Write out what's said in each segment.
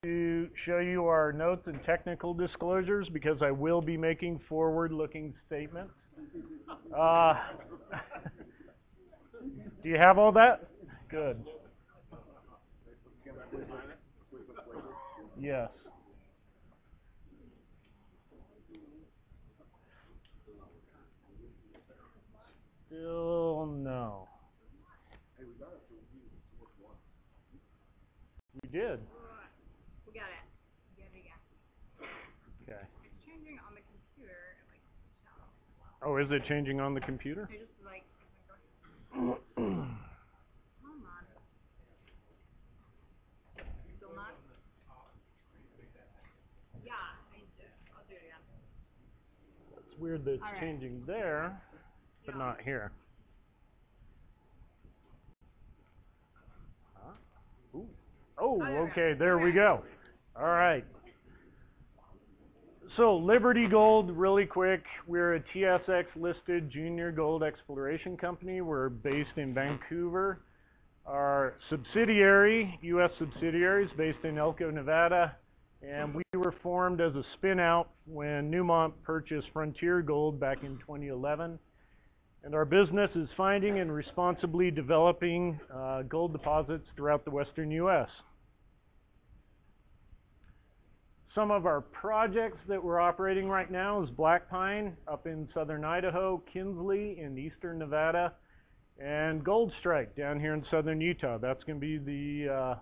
to show you our notes and technical disclosures because I will be making forward-looking statements. Do you have all that? Good. Yes. Still no. We did. We got it. Okay. It's changing on the computer. Oh, is it changing on the computer? I just come on. Still not? Yeah, I'll do it again. It's weird that it's changing there, but not here. Huh? Ooh. Oh, okay, there we go. All right. So Liberty Gold, really quick, we're a TSX listed junior gold exploration company. We're based in Vancouver. Our subsidiary, U.S. subsidiary, is based in Elko, Nevada, and we were formed as a spin-out when Newmont purchased Frontier Gold back in 2011. And our business is finding and responsibly developing gold deposits throughout the western U.S. Some of our projects that we're operating right now is Black Pine up in southern Idaho, Kinsley in eastern Nevada, and Goldstrike down here in southern Utah. That's going to be the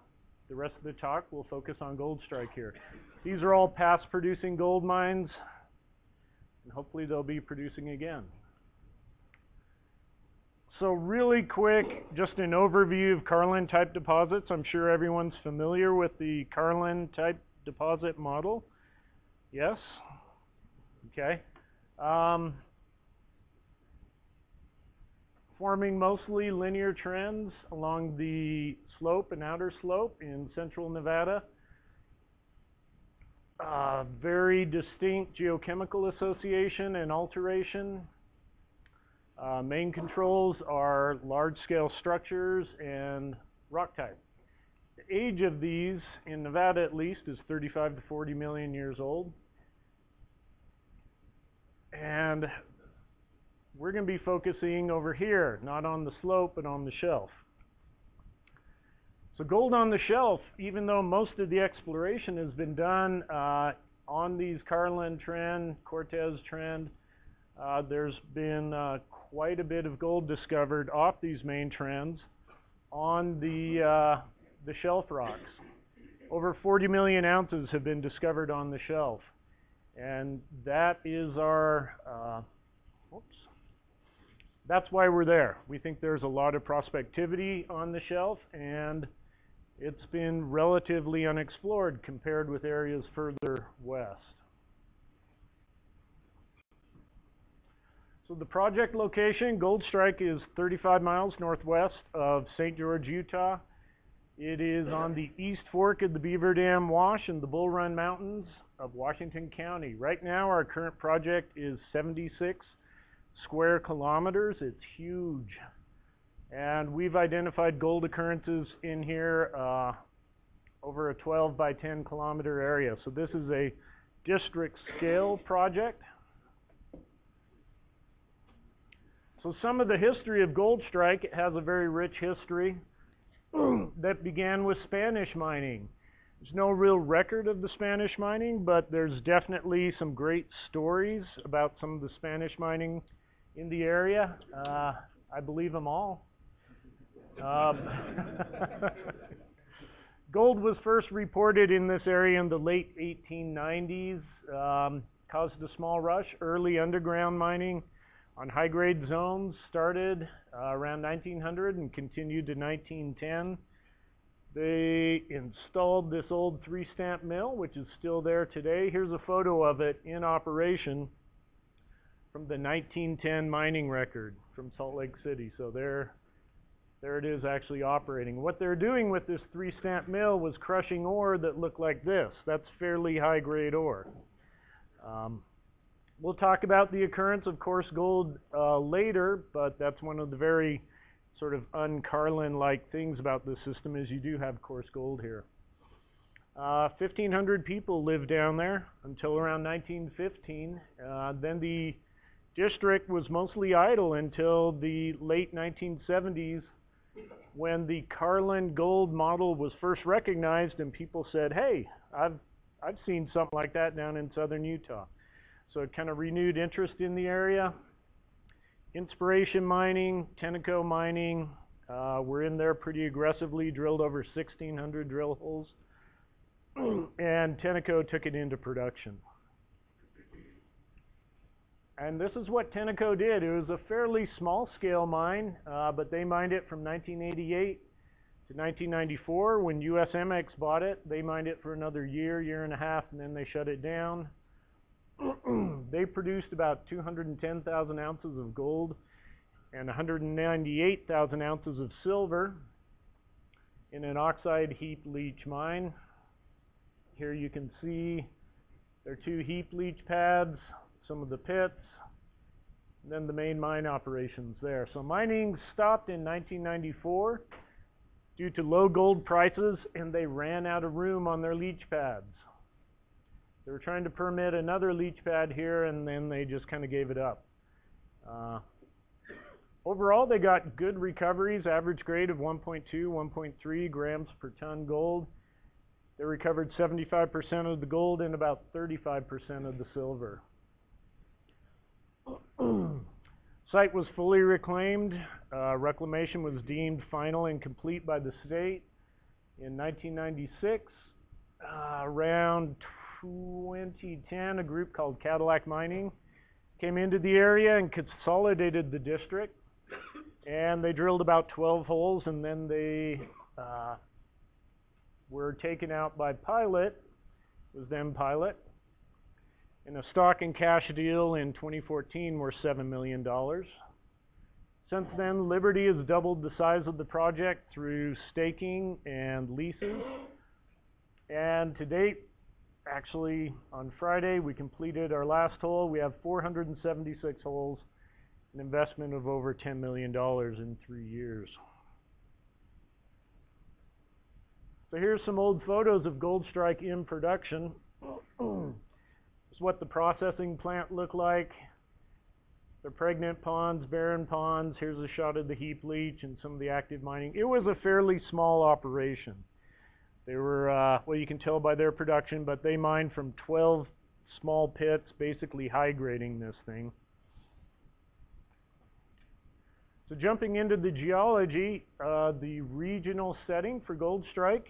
rest of the talk. We'll focus on Goldstrike here. These are all past producing gold mines, and hopefully they'll be producing again. So really quick, just an overview of Carlin-type deposits. I'm sure everyone's familiar with the Carlin-type deposit model. Yes? Okay. Forming mostly linear trends along the slope and outer slope in central Nevada. Very distinct geochemical association and alteration. Main controls are large-scale structures and rock type. The age of these, in Nevada at least, is 35 to 40 million years old. And we're going to be focusing over here, not on the slope, but on the shelf. So gold on the shelf, even though most of the exploration has been done on these Carlin trend, Cortez trend, there's been quite a bit of gold discovered off these main trends on the shelf rocks. Over 40 million ounces have been discovered on the shelf. And that is our, that's why we're there. We think there's a lot of prospectivity on the shelf, and it's been relatively unexplored compared with areas further west. So the project location, Goldstrike, is 35 miles northwest of St. George, Utah. It is on the east fork of the Beaver Dam Wash in the Bull Run Mountains of Washington County. Right now, our current project is 76 square kilometers. It's huge. And we've identified gold occurrences in here over a 12 by 10 kilometer area. So this is a district scale project. So some of the history of Goldstrike, it has a very rich history that began with Spanish mining. There's no real record of the Spanish mining, but there's definitely some great stories about some of the Spanish mining in the area. I believe them all. Gold was first reported in this area in the late 1890s, caused a small rush. Early underground mining on high-grade zones started around 1900 and continued to 1910. They installed this old three-stamp mill, which is still there today. Here's a photo of it in operation from the 1910 mining record from Salt Lake City. So there it is actually operating. What they're doing with this three-stamp mill was crushing ore that looked like this. That's fairly high-grade ore. We'll talk about the occurrence of coarse gold later, but that's one of the very sort of un-Carlin-like things about this system is you do have coarse gold here. 1,500 people lived down there until around 1915. Then the district was mostly idle until the late 1970s when the Carlin gold model was first recognized and people said, hey, I've seen something like that down in southern Utah. So it kind of renewed interest in the area. Inspiration mining, Tenneco mining, we're in there pretty aggressively, drilled over 1,600 drill holes. And Tenneco took it into production. And this is what Tenneco did. It was a fairly small scale mine, but they mined it from 1988 to 1994. When USMX bought it, they mined it for another year, year and a half, and then they shut it down. They produced about 210,000 ounces of gold and 198,000 ounces of silver in an oxide heap leach mine. Here you can see there are 2 heap leach pads, some of the pits, and then the main mine operations there. So mining stopped in 1994 due to low gold prices, and they ran out of room on their leach pads. They were trying to permit another leach pad here, and then they just kind of gave it up. Overall, they got good recoveries, average grade of 1.2, 1.3 grams per ton gold. They recovered 75% of the gold and about 35% of the silver. Site was fully reclaimed. Reclamation was deemed final and complete by the state in 1996. Around 2010, a group called Cadillac Mining came into the area and consolidated the district. And they drilled about 12 holes, and then they were taken out by Pilot. It was then Pilot. In a stock and cash deal in 2014 worth $7 million. Since then, Liberty has doubled the size of the project through staking and leases. And to date, actually on Friday, we completed our last hole. We have 476 holes, an investment of over $10 million in 3 years. So here's some old photos of Goldstrike in production. This is what the processing plant looked like. The pregnant ponds, barren ponds. Here's a shot of the heap leach and some of the active mining. It was a fairly small operation. They were, well, you can tell by their production, but they mined from 12 small pits, basically high grading this thing. So jumping into the geology, the regional setting for Goldstrike,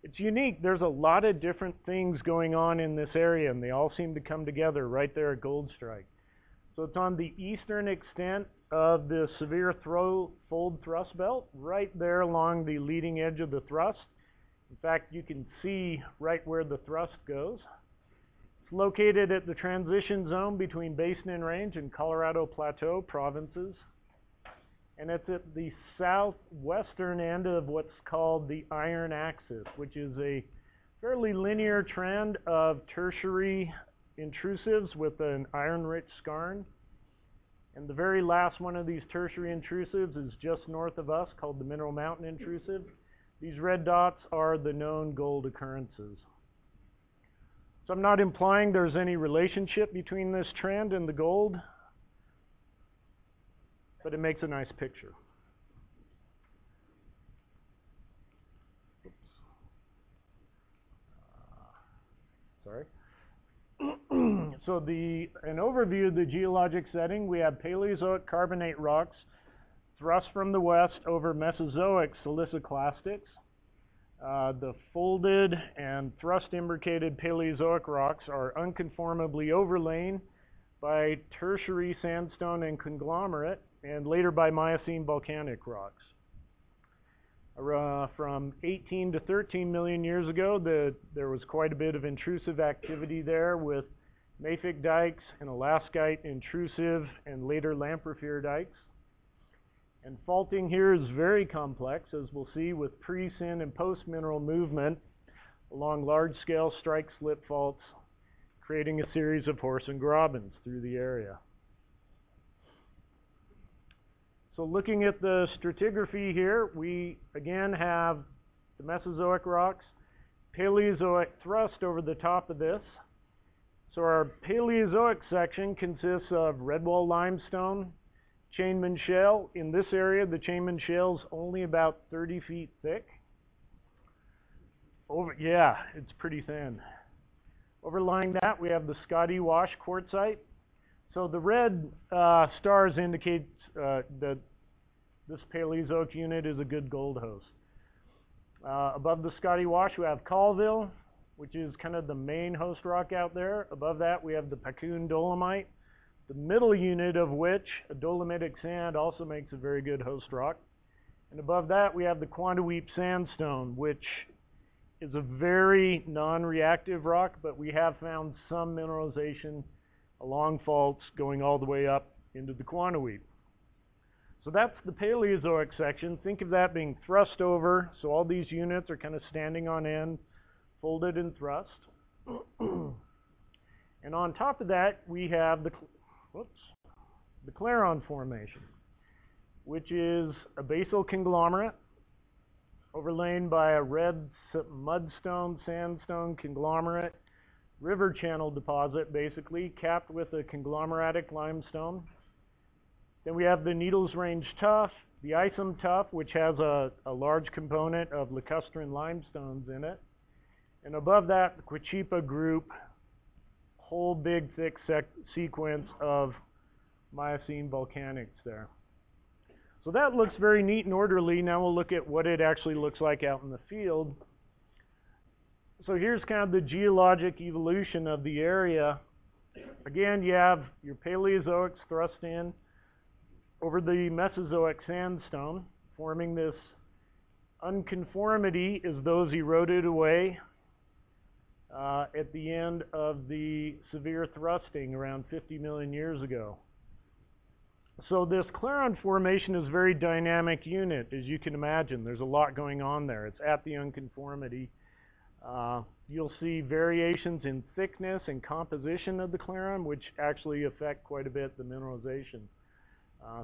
it's unique. There's a lot of different things going on in this area, and they all seem to come together right there at Goldstrike. So it's on the eastern extent of the severe fold thrust belt, right there along the leading edge of the thrust. In fact, you can see right where the thrust goes. It's located at the transition zone between Basin and Range and Colorado Plateau provinces. And it's at the southwestern end of what's called the iron axis, which is a fairly linear trend of tertiary intrusives with an iron-rich skarn. And the very last one of these tertiary intrusives is just north of us, called the Mineral Mountain Intrusive. These red dots are the known gold occurrences. So I'm not implying there's any relationship between this trend and the gold, but it makes a nice picture. Oops. Sorry. So an overview of the geologic setting, we have Paleozoic carbonate rocks thrust from the west over Mesozoic siliciclastics. The folded and thrust imbricated Paleozoic rocks are unconformably overlain by tertiary sandstone and conglomerate, and later by Miocene volcanic rocks. From 18 to 13 million years ago, there was quite a bit of intrusive activity there with mafic dikes and Alaskite intrusive and later Lamprofere dikes. And faulting here is very complex, as we'll see, with pre-syn and post-mineral movement along large-scale strike-slip faults, creating a series of horse and grabens through the area. So looking at the stratigraphy here, we again have the Mesozoic rocks Paleozoic thrust over the top of this. So our Paleozoic section consists of redwall limestone, Chainman shale. In this area, the Chainman shale is only about 30 feet thick. Yeah, it's pretty thin. Overlying that, we have the Scotty Wash quartzite. So the red stars indicate that this Paleozoic unit is a good gold host. Above the Scotty Wash, we have Colville, which is kind of the main host rock out there. Above that, we have the Pacoon dolomite, the middle unit of which, a dolomitic sand, also makes a very good host rock. And above that, we have the Quandaweep sandstone, which is a very non-reactive rock, but we have found some mineralization along faults going all the way up into the Quandaweep. So that's the Paleozoic section. Think of that being thrust over, so all these units are kind of standing on end, folded and thrust. And on top of that, we have the Claron Formation, which is a basal conglomerate overlain by a red mudstone, sandstone conglomerate, river channel deposit, basically, capped with a conglomeratic limestone. Then we have the Needles Range Tuff, the Isom Tuff, which has a large component of lacustrine limestones in it. And above that, the Quichipa group, whole big thick sequence of Miocene volcanics there. So that looks very neat and orderly. Now we'll look at what it actually looks like out in the field. So here's kind of the geologic evolution of the area. Again, you have your Paleozoics thrust in over the Mesozoic sandstone, forming this unconformity as those eroded away at the end of the severe thrusting around 50 million years ago. So this Claron Formation is a very dynamic unit, as you can imagine. There's a lot going on there. It's at the unconformity. You'll see variations in thickness and composition of the Claron, which actually affect quite a bit the mineralization.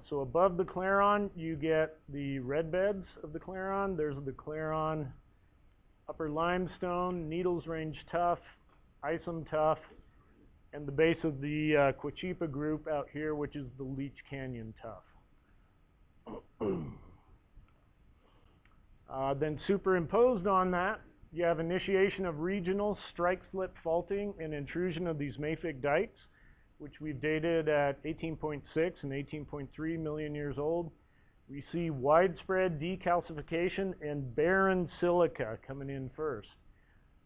So above the Claron, you get the red beds of the Claron. There's the Claron Upper Limestone, Needles Range Tuff, Isom Tuff, and the base of the Quichipa group out here, which is the Leech Canyon Tuff. Then superimposed on that, you have initiation of regional strike slip faulting and intrusion of these mafic dikes, which we've dated at 18.6 and 18.3 million years old. We see widespread decalcification and barren silica coming in first.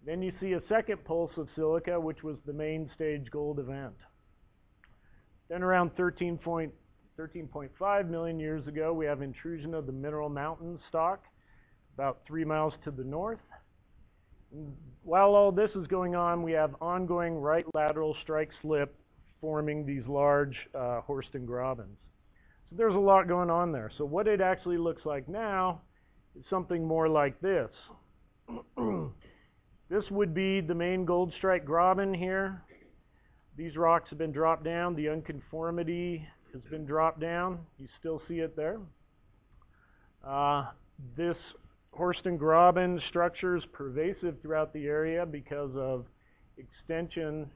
Then you see a second pulse of silica, which was the main stage gold event. Then around 13.5 million years ago, we have intrusion of the Mineral Mountain stock, about 3 miles to the north. And while all this is going on, we have ongoing right lateral strike slip forming these large Horsten grabens. So there's a lot going on there. So what it actually looks like now is something more like this. This would be the main Goldstrike graben here. These rocks have been dropped down. The unconformity has been dropped down. You still see it there. This Horsten graben structure is pervasive throughout the area because of extension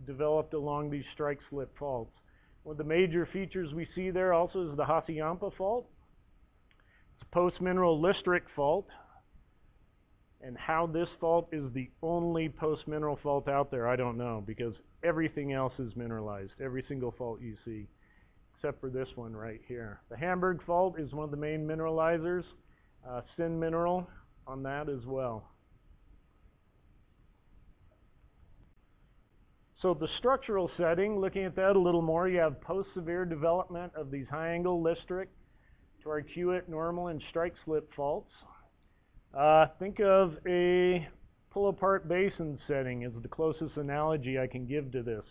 developed along these strike slip faults. One of the major features we see there also is the Hassayampa fault. It's a post-mineral listric fault. And how this fault is the only post-mineral fault out there, I don't know, because everything else is mineralized, every single fault you see, except for this one right here. The Hamburg fault is one of the main mineralizers, syn mineral on that as well. So the structural setting, looking at that a little more, you have post-severe development of these high-angle listric, torcuate, normal, and strike slip faults. Think of a pull-apart basin setting as the closest analogy I can give to this.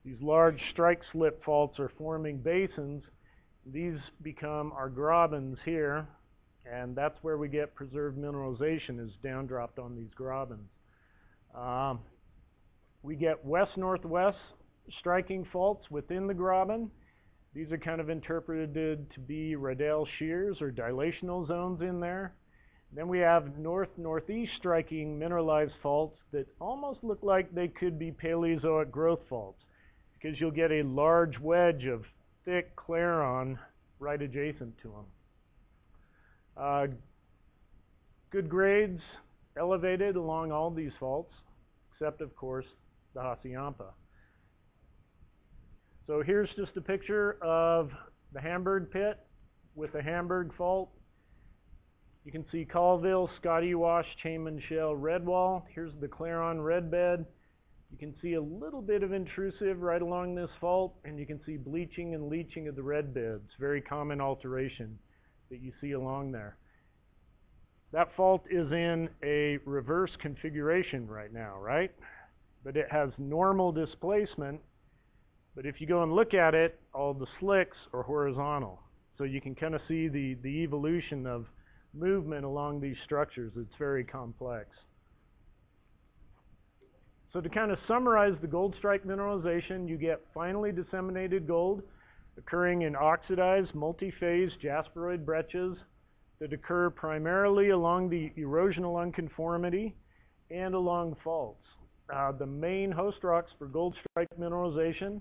These large strike slip faults are forming basins. These become our grabens here, and that's where we get preserved mineralization is down-dropped on these grabens. We get west-northwest striking faults within the graben. These are kind of interpreted to be radial shears or dilational zones in there. Then we have north-northeast striking mineralized faults that almost look like they could be Paleozoic growth faults, because you'll get a large wedge of thick claron right adjacent to them. Good grades elevated along all these faults, except of course the Hassayampa. So here's just a picture of the Hamburg pit with the Hamburg fault. You can see Colville, Scotty Wash, Chainman Shell, Redwall. Here's the Claron red bed. You can see a little bit of intrusive right along this fault, and you can see bleaching and leaching of the red beds. Very common alteration that you see along there. That fault is in a reverse configuration right now, right? But it has normal displacement. But if you go and look at it, all the slicks are horizontal. So you can kind of see the evolution of movement along these structures. It's very complex. So to kind of summarize the Goldstrike mineralization, you get finely disseminated gold occurring in oxidized, multi-phase jasperoid breccias that occur primarily along the erosional unconformity and along faults. The main host rocks for Goldstrike mineralization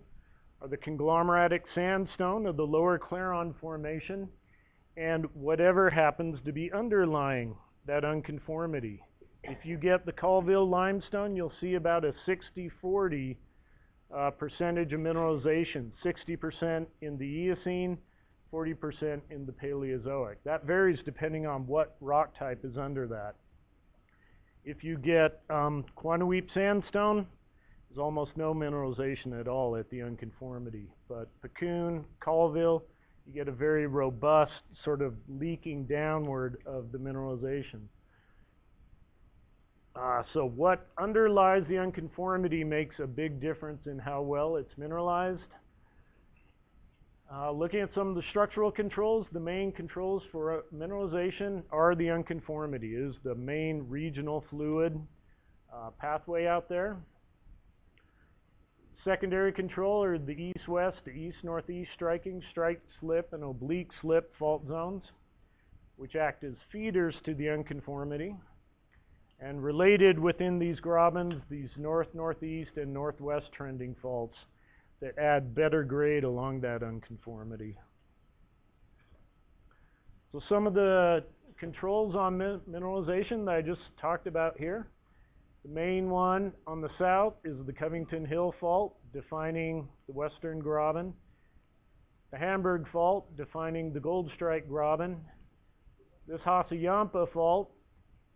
are the conglomeratic sandstone of the lower Claron Formation and whatever happens to be underlying that unconformity. If you get the Colville limestone, you'll see about a 60-40 percentage of mineralization, 60% in the Eocene, 40% in the Paleozoic. That varies depending on what rock type is under that. If you get Quantaweep sandstone, there's almost no mineralization at all at the unconformity. But Piccoon, Colville, you get a very robust sort of leaking downward of the mineralization. So what underlies the unconformity makes a big difference in how well it's mineralized. Looking at some of the structural controls, the main controls for mineralization are the unconformity. It is the main regional fluid pathway out there. Secondary control are the east-west to east-northeast striking, strike slip, and oblique slip fault zones, which act as feeders to the unconformity. And related within these grabens, these north-northeast and northwest trending faults that add better grade along that unconformity. So some of the controls on mineralization that I just talked about here. The main one on the south is the Covington Hill Fault, defining the western graben. The Hamburg Fault, defining the Goldstrike graben. This Hassayampa Fault,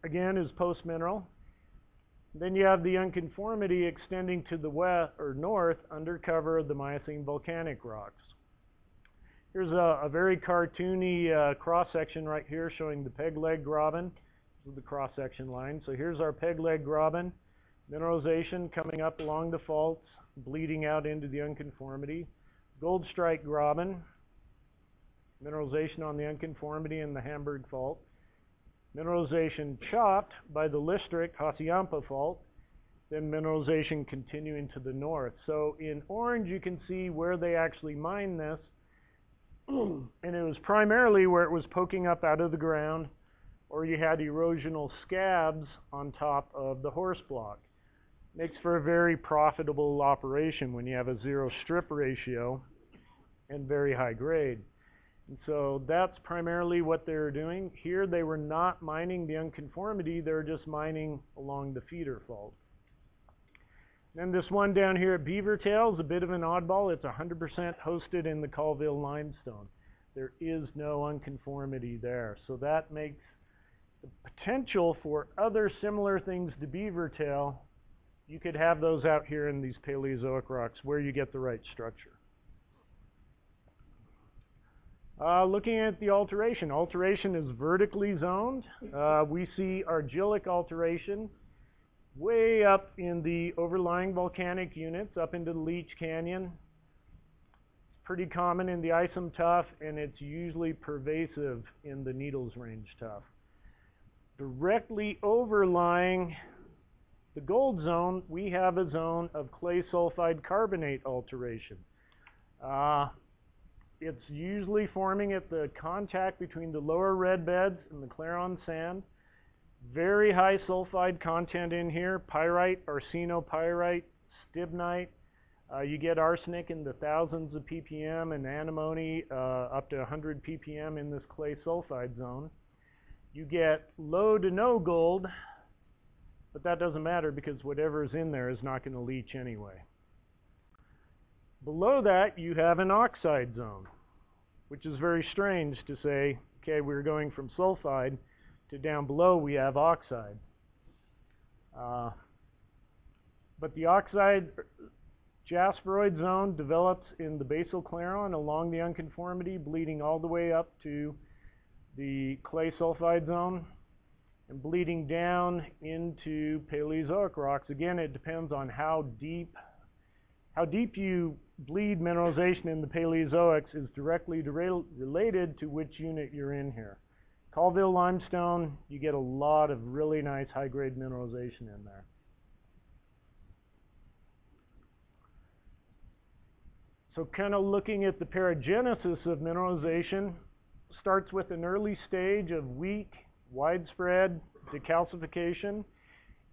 again, is post-mineral. Then you have the unconformity extending to the west or north under cover of the Miocene volcanic rocks. Here's a very cartoony cross-section right here showing the peg leg graben. This is the cross-section line. So here's our peg leg graben. Mineralization coming up along the faults, bleeding out into the unconformity. Goldstrike graben. Mineralization on the unconformity in the Hamburg Fault. Mineralization chopped by the Listric Hassayampa Fault, then mineralization continuing to the north. So in orange you can see where they actually mined this, and it was primarily where it was poking up out of the ground, or you had erosional scabs on top of the horse block. Makes for a very profitable operation when you have a zero strip ratio and very high grade. And so that's primarily what they were doing. Here they were not mining the unconformity, they were just mining along the feeder fault. Then this one down here at Beavertail is a bit of an oddball. It's 100% hosted in the Colville limestone. There is no unconformity there. So that makes the potential for other similar things to Beavertail. You could have those out here in these Paleozoic rocks where you get the right structure. Looking at the alteration. Alteration is vertically zoned. We see argillic alteration way up in the overlying volcanic units, up into the Leech Canyon. It's pretty common in the Isom tuff, and it's usually pervasive in the Needles Range tuff. Directly overlying the gold zone, we have a zone of clay sulfide carbonate alteration. It's usually forming at the contact between the lower red beds and the Claron sand. Very high sulfide content in here, pyrite, arsenopyrite, stibnite. You get arsenic in the thousands of ppm and antimony up to 100 ppm in this clay sulfide zone. You get low to no gold, but that doesn't matter because whatever's in there is not going to leach anyway. Below that, you have an oxide zone, which is very strange to say, okay, we're going from sulfide to down below we have oxide. But the oxide jasperoid zone develops in the basal claron along the unconformity, bleeding all the way up to the clay sulfide zone and bleeding down into Paleozoic rocks. Again, it depends on how deep you bleed mineralization in the Paleozoics is directly related to which unit you're in here. Colville limestone, you get a lot of really nice high-grade mineralization in there. So kind of looking at the paragenesis of mineralization, starts with an early stage of weak, widespread decalcification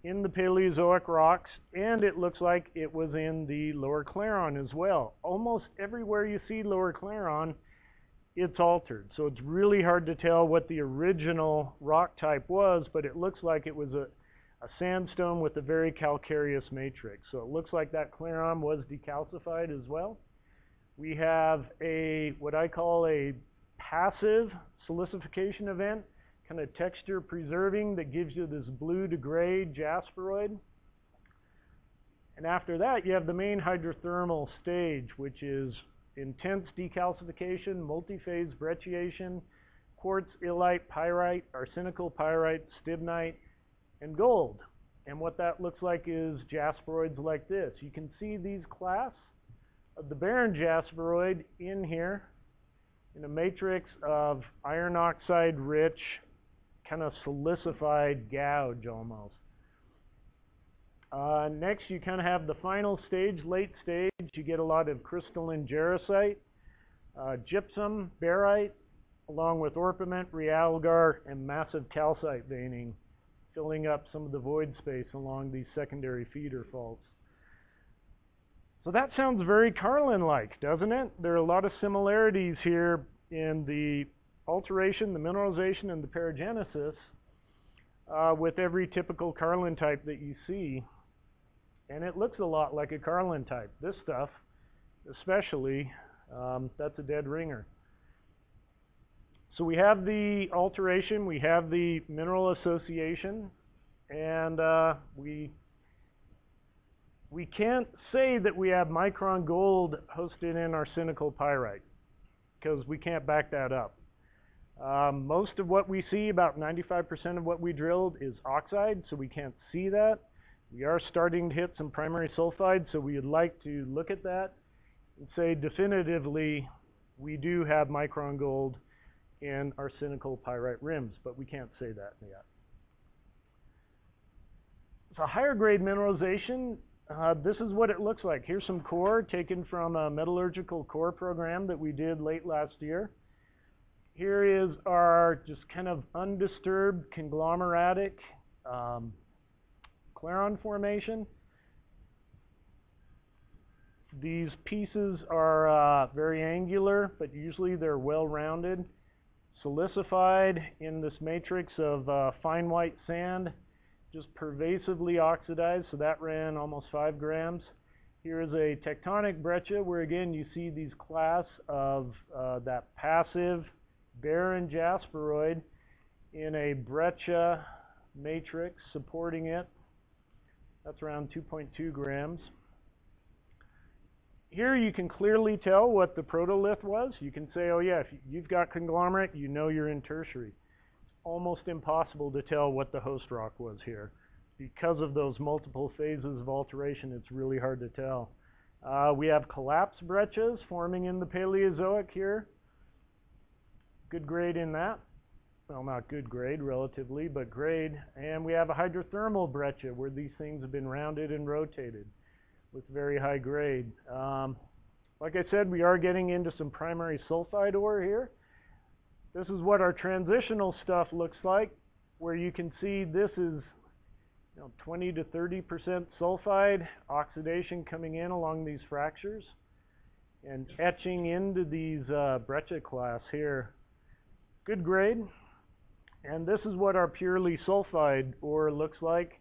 in the Paleozoic rocks, and it looks like it was in the lower claron as well. Almost everywhere you see lower claron, it's altered. So it's really hard to tell what the original rock type was, but it looks like it was a sandstone with a very calcareous matrix. So it looks like that claron was decalcified as well. We have what I call a passive silicification event, kind of texture preserving, that gives you this blue to gray jasperoid. And after that, you have the main hydrothermal stage, which is intense decalcification, multi-phase brecciation, quartz, illite, pyrite, arsenical pyrite, stibnite, and gold. And what that looks like is jasperoids like this. You can see these class of the barren jasperoid in here in a matrix of iron oxide rich, kind of silicified gouge almost. Next, you kind of have the final stage, late stage. You get a lot of crystalline jarosite, gypsum, barite, along with orpiment, realgar, and massive calcite veining, filling up some of the void space along these secondary feeder faults. So that sounds very Carlin-like, doesn't it? There are a lot of similarities here in the alteration, the mineralization, and the paragenesis with every typical Carlin type that you see. And it looks a lot like a Carlin type. This stuff, especially, that's a dead ringer. So we have the alteration, we have the mineral association, and we can't say that we have micron gold hosted in arsenical pyrite, because we can't back that up. Most of what we see, about 95% of what we drilled, is oxide, so we can't see that. We are starting to hit some primary sulfide, so we would like to look at that and say definitively we do have micron gold in arsenical pyrite rims, but we can't say that yet. So higher grade mineralization, this is what it looks like. Here's some core taken from a metallurgical core program that we did late last year. Here is our just kind of undisturbed conglomeratic claron formation. These pieces are very angular, but usually they're well-rounded, silicified in this matrix of fine white sand, just pervasively oxidized, so that ran almost 5 grams. Here is a tectonic breccia where again you see these class of that passive barren jasperoid in a breccia matrix supporting it. That's around 2.2 grams. Here you can clearly tell what the protolith was. You can say, oh yeah, if you've got conglomerate, you know you're in tertiary. It's almost impossible to tell what the host rock was here. Because of those multiple phases of alteration, it's really hard to tell. We have collapsed breccias forming in the Paleozoic here. Good grade in that. Well, not good grade relatively, but grade. And we have a hydrothermal breccia where these things have been rounded and rotated with very high grade. Like I said, we are getting into some primary sulfide ore here. This is what our transitional stuff looks like. where you can see this is 20 to 30% sulfide oxidation coming in along these fractures and etching into these breccia clasts here. Good grade. And this is what our purely sulfide ore looks like.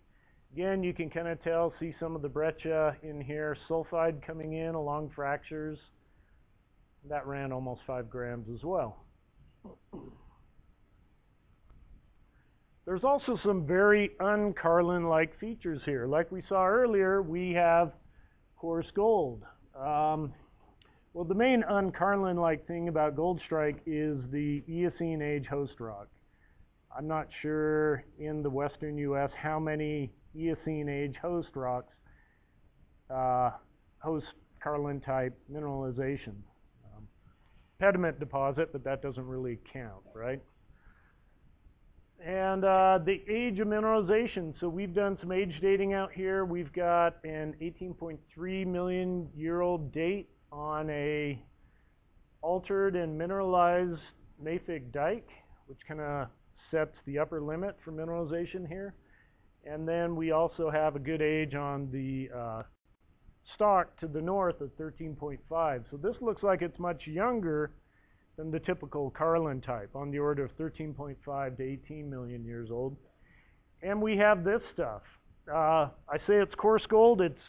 Again, you can kind of tell, see some of the breccia in here, sulfide coming in along fractures. That ran almost 5 grams as well. There's also some very un-Carlin-like features here. Like we saw earlier, we have coarse gold. Well, the main un-Carlin-like thing about Goldstrike is the Eocene age host rock. I'm not sure in the western U.S. how many Eocene age host rocks host Carlin-type mineralization. Pediment deposit, but that doesn't really count, right? And the age of mineralization. So we've done some age dating out here. We've got an 18.3 million year old date on a altered and mineralized mafic dike, which kind of sets the upper limit for mineralization here. And then we also have a good age on the stock to the north of 13.5. So this looks like it's much younger than the typical Carlin type, on the order of 13.5 to 18 million years old. And we have this stuff. I say it's coarse gold. It's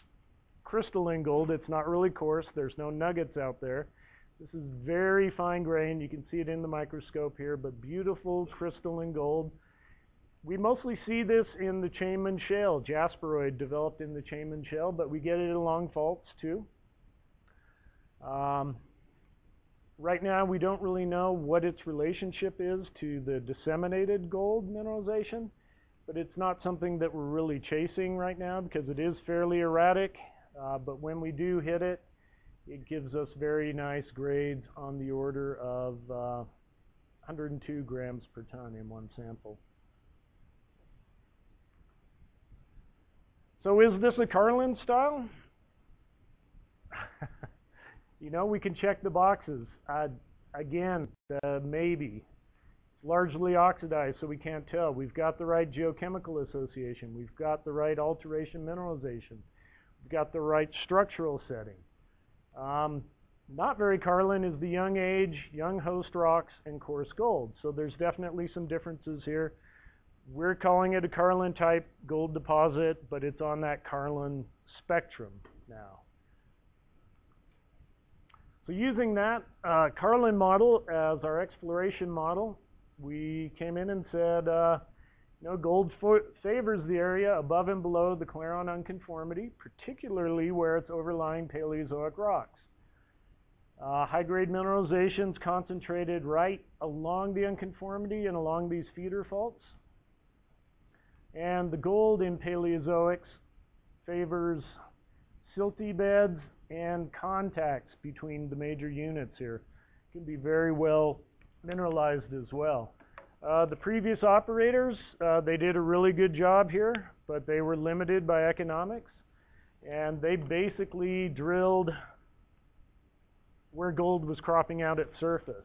crystalline gold. It's not really coarse. There's no nuggets out there. This is very fine grained. You can see it in the microscope here, but beautiful crystalline gold. We mostly see this in the Chainman Shale, jasperoid developed in the Chainman Shale, but we get it along faults too. Right now, we don't really know what its relationship is to the disseminated gold mineralization, but it's not something that we're really chasing right now because it is fairly erratic. But when we do hit it, it gives us very nice grades on the order of 102 grams per ton in one sample. So is this a Carlin style? You know, we can check the boxes. Again, maybe. It's largely oxidized, so we can't tell. We've got the right geochemical association. We've got the right alteration mineralization. We've got the right structural setting. Not very Carlin is the young age, young host rocks, and coarse gold. So there's definitely some differences here. We're calling it a Carlin type gold deposit, but it's on that Carlin spectrum now. So using that Carlin model as our exploration model, we came in and said, gold favors the area above and below the Claron unconformity, particularly where it's overlying Paleozoic rocks. High-grade mineralizations concentrated right along the unconformity and along these feeder faults. And the gold in Paleozoics favors silty beds and contacts between the major units here. It can be very well mineralized as well. The previous operators, they did a really good job here, but they were limited by economics. And they basically drilled where gold was cropping out at surface.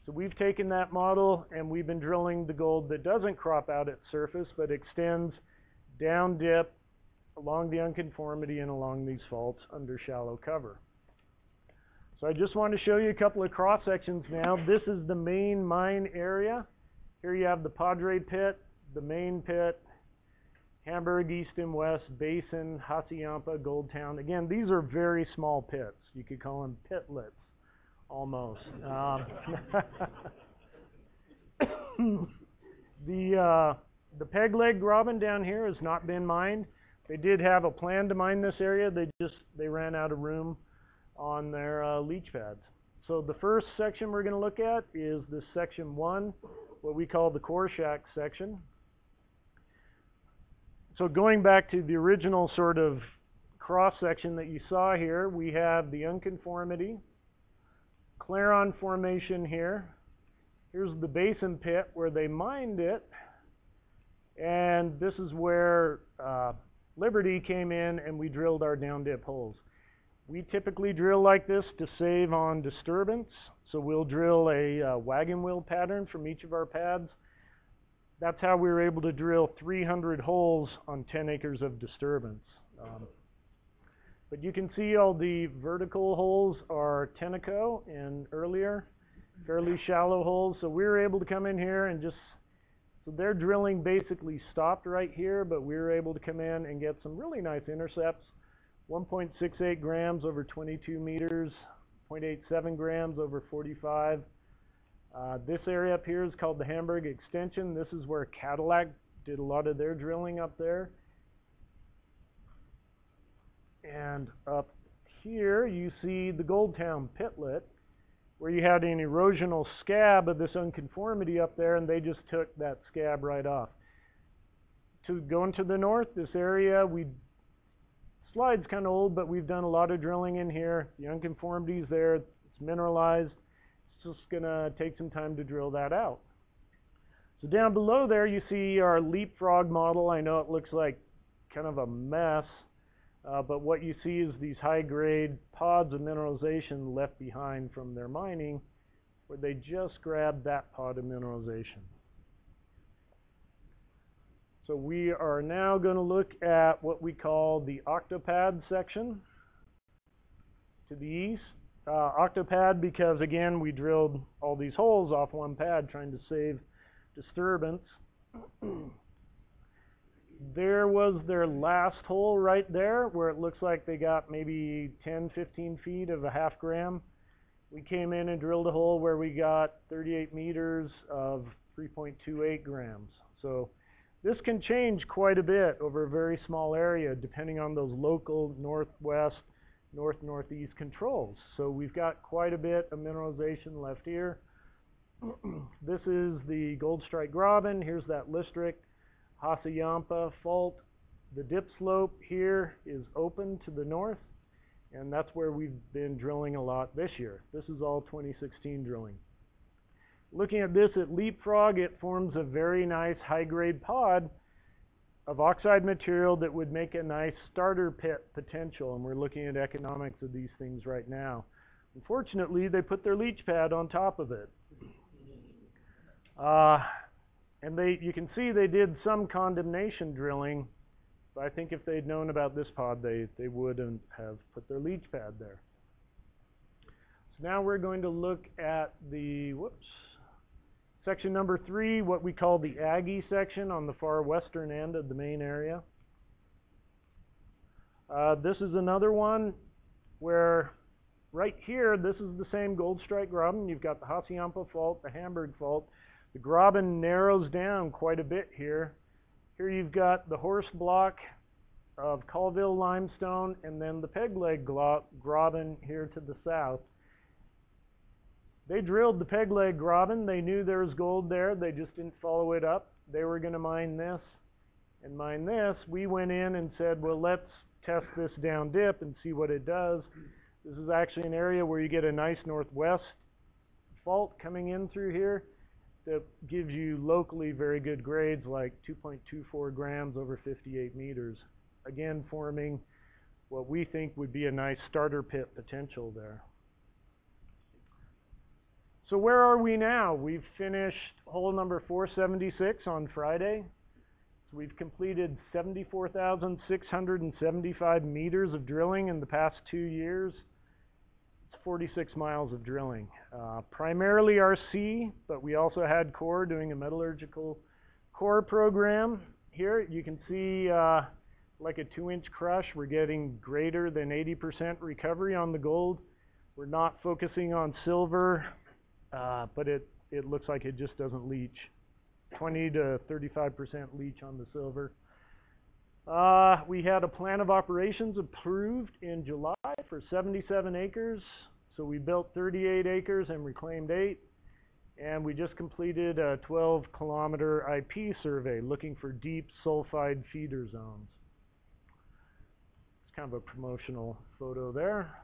So we've taken that model and we've been drilling the gold that doesn't crop out at surface, but extends down dip along the unconformity and along these faults under shallow cover. So I just want to show you a couple of cross sections now. This is the main mine area. Here you have the Padre Pit, the main pit, Hamburg East and West, Basin, Hassayampa, Gold Town. Again, these are very small pits. You could call them pitlets, almost. The peg leg graben down here has not been mined. They did have a plan to mine this area. They ran out of room on their leach pads. So the first section we're going to look at is this section 1, what we call the Coreshack Section. So going back to the original sort of cross section that you saw here, we have the unconformity, Claron formation here. Here's the Basin pit where they mined it. And this is where Liberty came in and we drilled our down dip holes. We typically drill like this to save on disturbance. So we'll drill a wagon wheel pattern from each of our pads. That's how we were able to drill 300 holes on 10 acres of disturbance. But you can see all the vertical holes are Tenneco and earlier, fairly shallow holes. So we were able to come in here and just, so their drilling basically stopped right here, but we were able to come in and get some really nice intercepts. 1.68 grams over 22 meters, 0.87 grams over 45. This area up here is called the Hamburg Extension. This is where Cadillac did a lot of their drilling up there. And up here you see the Goldtown Pitlet, where you had an erosional scab of this unconformity up there, and they just took that scab right off. To going to the north, this area, slide's kind of old, but we've done a lot of drilling in here. The unconformity's there, it's mineralized. It's just gonna take some time to drill that out. So down below there you see our leapfrog model. I know it looks like kind of a mess. But what you see is these high-grade pods of mineralization left behind from their mining, where they just grabbed that pod of mineralization. So we are now going to look at what we call the Octopad section to the east. Octopad because, again, we drilled all these holes off one pad trying to save disturbance. There was their last hole right there where it looks like they got maybe 10, 15 feet of a half gram. We came in and drilled a hole where we got 38 meters of 3.28 grams. So this can change quite a bit over a very small area depending on those local northwest, northeast controls. So we've got quite a bit of mineralization left here. This is the Goldstrike Graben. Here's that Listric Hasayampa fault. The dip slope here is open to the north, and that's where we've been drilling a lot this year. This is all 2016 drilling. Looking at this at Leapfrog, it forms a very nice high-grade pod of oxide material that would make a nice starter pit potential, and we're looking at economics of these things right now. Unfortunately, they put their leach pad on top of it. And you can see they did some condemnation drilling, but I think if they'd known about this pod, they wouldn't have put their leach pad there. So now we're going to look at the, section number 3, what we call the Aggie section on the far western end of the main area. This is another one where right here, this is the same Goldstrike Graben. You've got the Hasayampa fault, the Hamburg fault. The Graben narrows down quite a bit here. Here you've got the horse block of Colville limestone and then the peg leg Graben here to the south. They drilled the peg leg Graben. They knew there was gold there. They just didn't follow it up. They were going to mine this and mine this. We went in and said, well, let's test this down dip and see what it does. This is actually an area where you get a nice northwest fault coming in through here that gives you locally very good grades like 2.24 grams over 58 meters. Again, forming what we think would be a nice starter pit potential there. So where are we now? We've finished hole number 476 on Friday. So we've completed 74,675 meters of drilling in the past 2 years. 46 miles of drilling. Primarily RC, but we also had core doing a metallurgical core program. Here you can see like a 2-inch crush. We're getting greater than 80% recovery on the gold. We're not focusing on silver, but it looks like it just doesn't leach. 20 to 35% leach on the silver. We had a plan of operations approved in July for 77 acres. So we built 38 acres and reclaimed 8. And we just completed a 12-kilometer IP survey looking for deep sulfide feeder zones. It's kind of a promotional photo there.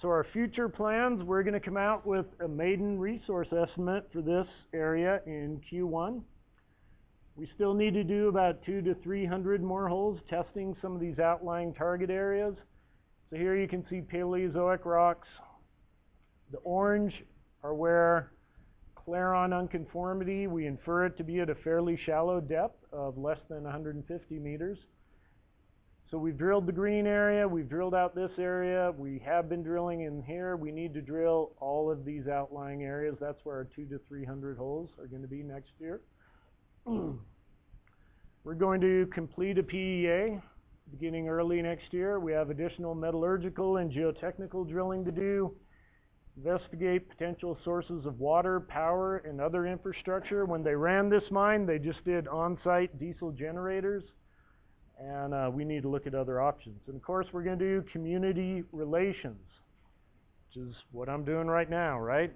So our future plans, we're going to come out with a maiden resource estimate for this area in Q1. We still need to do about 200 to 300 more holes testing some of these outlying target areas. So here you can see Paleozoic rocks. The orange are where Claron unconformity, we infer it to be at a fairly shallow depth of less than 150 meters. So we've drilled the green area, we've drilled out this area, we have been drilling in here. We need to drill all of these outlying areas. That's where our 200 to 300 holes are going to be next year. We're going to complete a PEA beginning early next year. We have additional metallurgical and geotechnical drilling to do. Investigate potential sources of water, power, and other infrastructure. When they ran this mine, they just did on-site diesel generators, and we need to look at other options. And of course, we're going to do community relations, which is what I'm doing right now, right?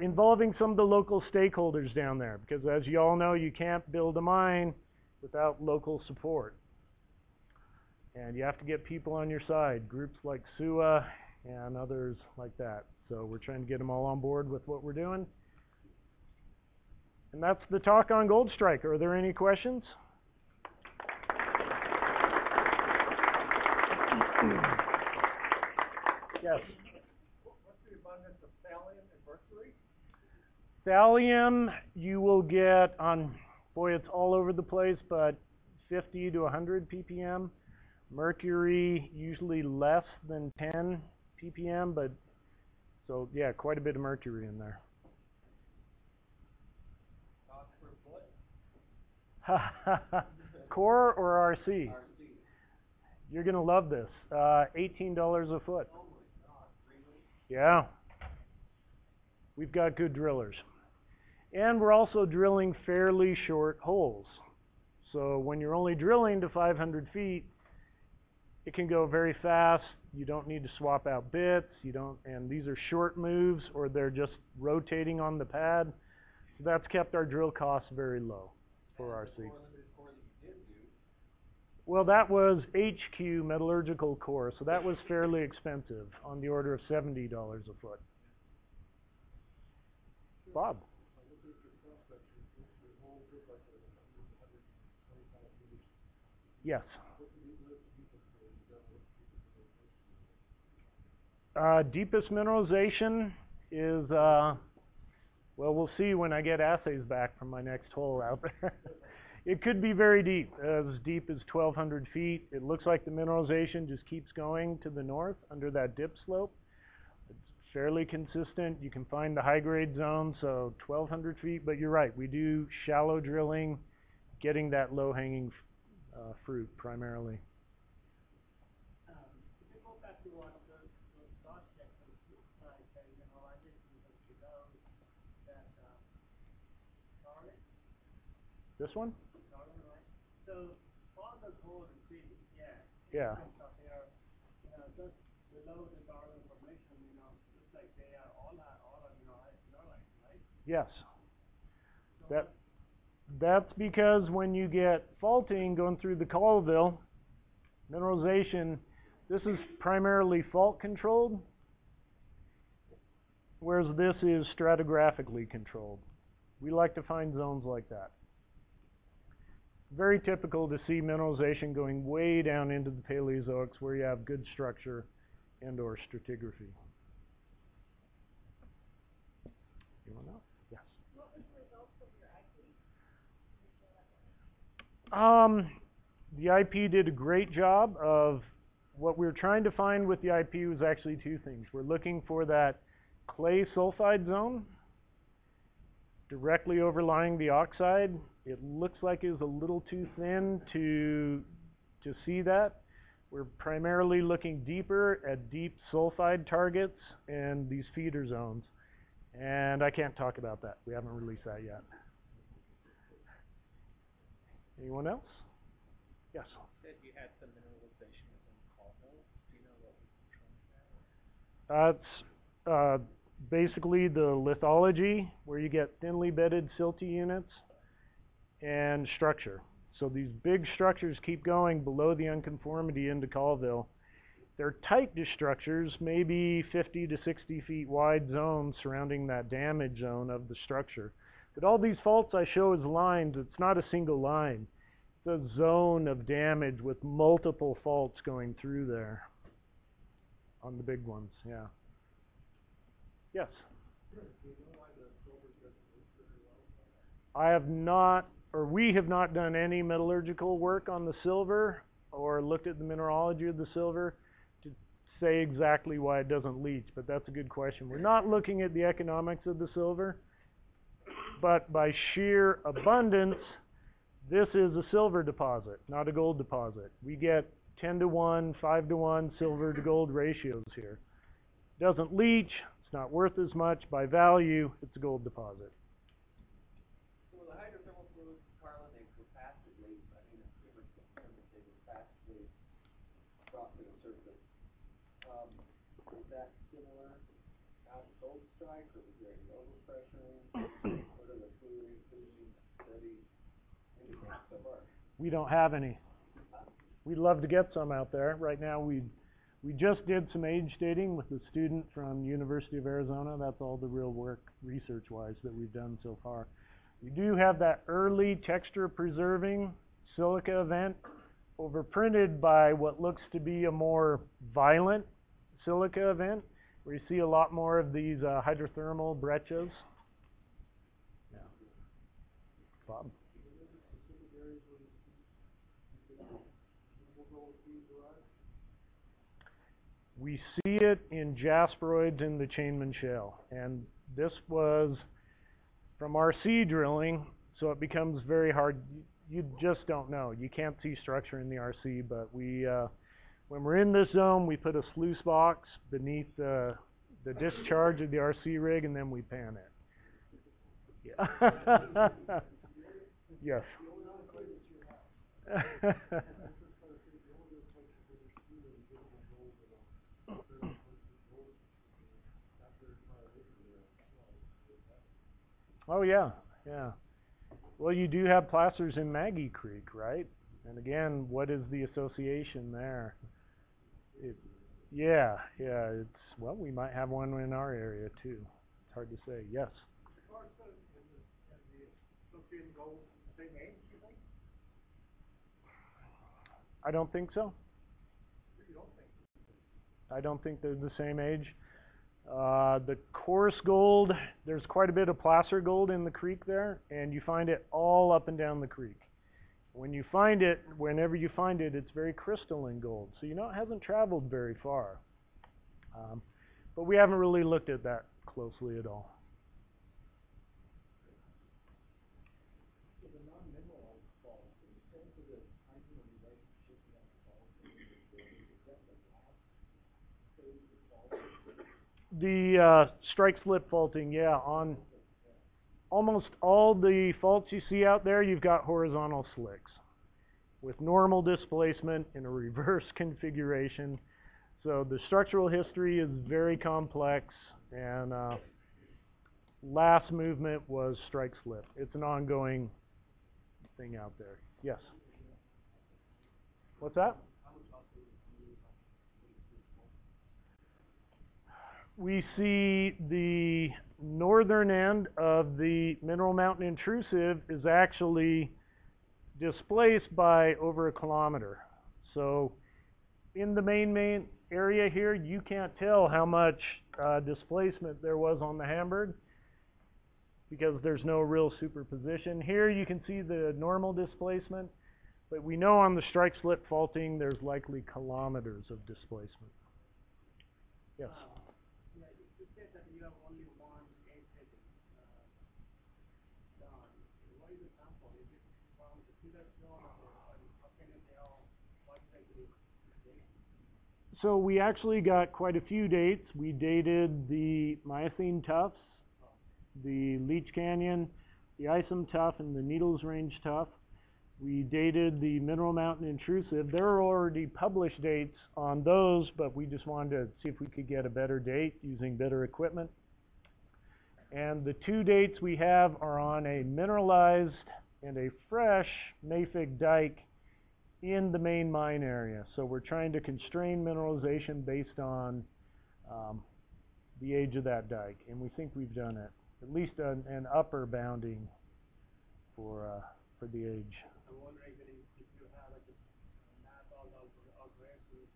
Involving some of the local stakeholders down there, because as you all know, you can't build a mine without local support. And you have to get people on your side, groups like SUA and others like that. So we're trying to get them all on board with what we're doing. And that's the talk on Goldstrike. Are there any questions? Yes. What's the abundance of thallium and mercury? Thallium you will get on, boy, it's all over the place, but 50 to 100 ppm. Mercury usually less than 10 ppm, but so yeah, quite a bit of mercury in there. Cost per foot? Core or RC? RC. You're going to love this. $18 a foot. Oh my God, really? Yeah. We've got good drillers. And we're also drilling fairly short holes. So when you're only drilling to 500 feet, it can go very fast. You don't need to swap out bits. And these are short moves, or they're just rotating on the pad. So that's kept our drill costs very low for RC. Well, that was HQ metallurgical core, so that was fairly expensive, on the order of $70 a foot. Bob? Yes. Deepest mineralization is, well, we'll see when I get assays back from my next hole out there. It could be very deep as 1,200 feet. It looks like the mineralization just keeps going to the north under that dip slope. It's fairly consistent. You can find the high-grade zone, so 1,200 feet. But you're right, we do shallow drilling, getting that low-hanging fruit primarily. If you go back to what the project looks like, I did below that Carlin. This one? Carlin, right? So all the gold is big, Yeah. Stuff here, just below the Carlin formation, looks like they are all mineralized, right? Yes. So That's because when you get faulting going through the Colville, mineralization, this is primarily fault controlled, whereas this is stratigraphically controlled. We like to find zones like that. Very typical to see mineralization going way down into the Paleozoics where you have good structure and or stratigraphy. Anyone else? Yes. What was the results of your IP? The IP did a great job of what we were trying to find with the IP was actually two things. We're looking for that clay sulfide zone directly overlying the oxide. It looks like it's a little too thin to see that. We're primarily looking deeper at deep sulfide targets and these feeder zones. And I can't talk about that. We haven't released that yet. Anyone else? Yes. You said you had some mineralization within Colville. Do you know what was showing that? It's basically the lithology where you get thinly bedded silty units and structure. So these big structures keep going below the unconformity into Colville. They're tight structures, maybe 50 to 60 feet wide zones surrounding that damage zone of the structure. But all these faults I show as lines, it's not a single line. It's a zone of damage with multiple faults going through there on the big ones, yeah. Yes? I have not, or we have not done any metallurgical work on the silver or looked at the mineralogy of the silver to say exactly why it doesn't leach, but that's a good question. We're not looking at the economics of the silver, but by sheer abundance, this is a silver deposit, not a gold deposit. We get 10 to 1, 5 to 1 silver to gold ratios here. Doesn't leach, it's not worth as much. By value, it's a gold deposit. So the hydrothermal fluids, Carlin, they capacitively, I mean, it's pretty much confirmed that they capacitively brought to the surface. Is that similar out at Goldstrike, or is there any overpressuring? What are the fluid studies indicate so far? We don't have any. We'd love to get some out there. Right now, we just did some age dating with a student from University of Arizona. That's all the real work, research-wise, that we've done so far. We do have that early texture-preserving silica event overprinted by what looks to be a more violent silica event, where you see a lot more of these hydrothermal breccias. Yeah. Bob? We see it in jasperoids in the Chainman Shale, and this was from RC drilling, so it becomes very hard. You just don't know. You can't see structure in the RC, but we, when we're in this zone, we put a sluice box beneath the discharge of the RC rig, and then we pan it. Yeah. Yes. Oh yeah, yeah. Well, you do have plasters in Aggie Creek, right? And again, what is the association there? Yeah, it's, well, we might have one in our area too. It's hard to say. Yes? I don't think so. I don't think they're the same age. The coarse gold, there's quite a bit of placer gold in the creek there, and you find it all up and down the creek. When you find it, whenever you find it, it's very crystalline gold. So you know it hasn't traveled very far. But we haven't really looked at that closely at all. The strike slip faulting, yeah, on almost all the faults you see out there, you've got horizontal slicks with normal displacement in a reverse configuration. So the structural history is very complex, and last movement was strike slip. It's an ongoing thing out there. Yes? What's that? We see the northern end of the Mineral Mountain Intrusive is actually displaced by over 1 kilometer. So in the main area here, you can't tell how much displacement there was on the Hamburg because there's no real superposition. Here you can see the normal displacement, but we know on the strike slip faulting there's likely kilometers of displacement. Yes? Yeah, you said that you have only one age dating done. What is the sample? Is it from the Tudor zone, or how can you tell what exactly is dating? So we actually got quite a few dates. We dated the Miocene tuffs, the Leech Canyon, the Isom tuff, and the Needles Range tuff. We dated the Mineral Mountain Intrusive. There are already published dates on those, but we just wanted to see if we could get a better date using better equipment. And the two dates we have are on a mineralized and a fresh mafic dike in the main mine area. So we're trying to constrain mineralization based on the age of that dike, and we think we've done it. At least an upper bounding for the age. I'm wondering if you have like a map all alterations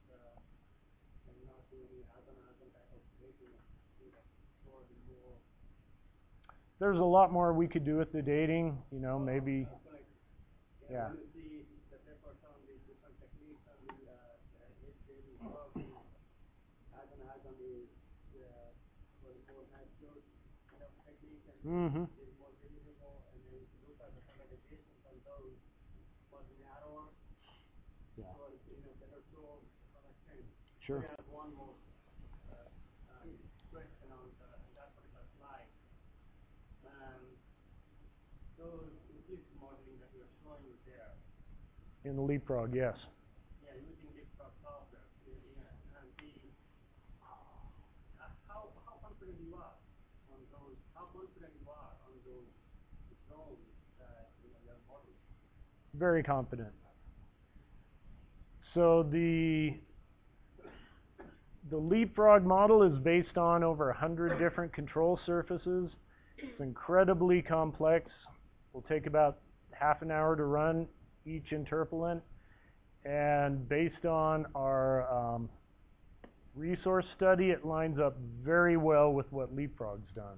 and not doing atom type of dating, you know, for the more there's a lot more we could do with the dating, you know, maybe, yeah. You see the papers on the different techniques on the dating probably as on the what is called high-skilled kind of technique and is more believable, and then if you look at the standardizations on those much narrower, Yeah. so you know better tools to some extent. Sure. We have one more question on that particular slide. Those eclipse modeling that you're showing there. In the Leapfrog, yes. Yeah, using Leapfrog software. Yeah, and how confident you are on those? How confident you are on those zones that you're modeling? Very confident. So the Leapfrog model is based on over 100 different control surfaces. It's incredibly complex. Will take about half an hour to run each interpolant. And based on our resource study, it lines up very well with what Leapfrog's done.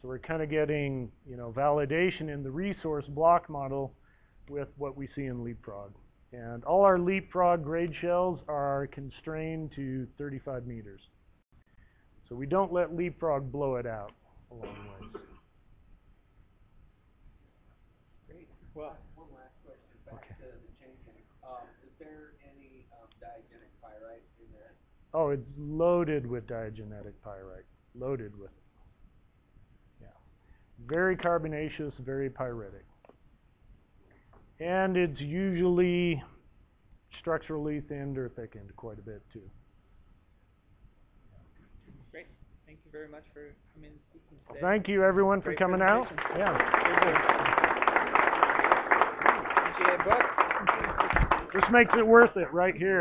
So we're kind of getting, you know, validation in the resource block model with what we see in Leapfrog. And all our Leapfrog grade shells are constrained to 35 meters. So we don't let Leapfrog blow it out a long ways. Great. Well, One last question back to the changing. Is there any diagenetic pyrite in that? Oh, it's loaded with diagenetic pyrite. Loaded with it. Yeah. Very carbonaceous, very pyritic. And it's usually structurally thinned or thickened quite a bit too. great. Thank you very much for coming and speaking today. Thank you everyone for Great coming out. presentation. Yeah. UGA book. This makes it worth it right here.